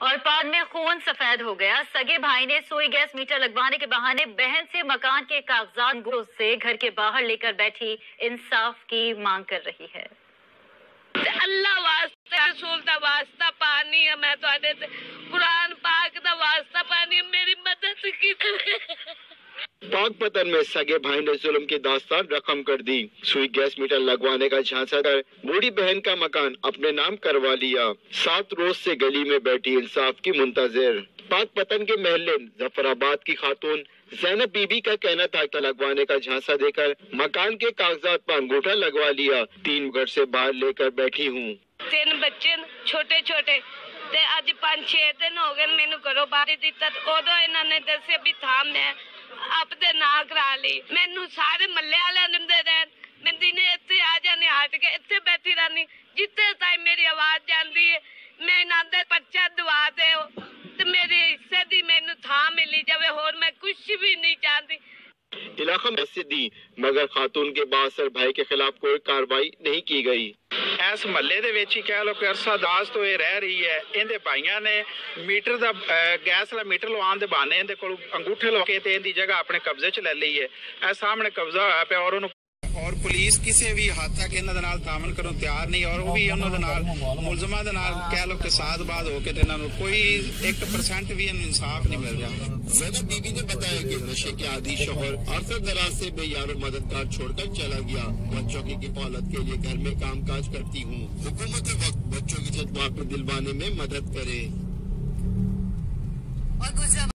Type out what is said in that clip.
اور پان میں خون سفید ہو گیا. سگے بھائی نے سوئی گیس میٹر لگوانے کے بہانے بہن سے مکان کے کاغذات گوشت سے گھر کے باہر لے کر بیٹھی انصاف کی مانگ کر رہی ہے. اللہ واسطے رسول دا واسطہ پانی ہے, میں تواڈے تے قرآن پاک دا واسطہ پانی, میری مدد کی. پاک پتن میں سگے بھائی نے ظلم کی داستان رقم کر دی. سوئی گیس میٹر لگوانے کا جھانسا کر بوڑھی بہن کا مکان اپنے نام کروا لیا. 7 روز سے گلی میں بیٹھی انصاف کی منتظر. پاک پتن کے محلے ظفر آباد کی خاتون زینب بی بی کا کہنا تھا کہ لگوانے کا جھانسا دے کر مکان کے کاغذات پر انگوٹھا لگوا لیا. 3 گھر سے باہر لے کر بیٹھی ہوں. 3 بچے چھوٹے چھوٹے تے اج 5-6 دن ہو گئے مینو گھروں باہر دتا. ادو انہوں نے دسے بھی تھا میں اپنے نا کرا لی. مینو سارے محلے والے دے رہن, میں دن اتنے آ جانے ہٹ کے اتنے بیٹھی رہنی. جتنے تائیں میری آواز جاندی ہے میں انہاں دے پرچہ دوا دے تے میرے حصے دی مینو تھا ملی جاوے, ہور میں کچھ بھی نہیں چاہتی. علاقہ میں دی مگر خاتون کے بااثر بھائی کے خلاف کوئی کاروائی نہیں کی گئی. اس محلے دے وچ کہہ لو کہ عرصہ داز تو یہ رہ رہی ہے. اندے بھائیاں نے میٹر دا گیس والا میٹر لوان دے بہانے اندے کول انگوٹھے لوا کے تے اندی جگہ اپنے قبضے چ لے لئی ہے. اے سامنے قبضہ ہوا پیا اور پولیس کسی بھی حد تک انہاں دے نال تعامل کرن تیار نہیں, اور وہ بھی انہاں دے نال ملزماں دے نال کہہ لو کہ ساتھ بعد ہو کے تے انہاں نوں کوئی 1% بھی انصاف نہیں مل رہا. زینب بی بی نے بتایا کہ نشے کے عادی شوہر عرصہ دراز سے بے یار و مددگار چھوڑ کر چلا گیا. بچوں کی کفالت کے لیے گھر میں کام کاج کرتی ہوں. حکومت وقت بچوں کی جذبات کو دلوانے میں مدد کرے.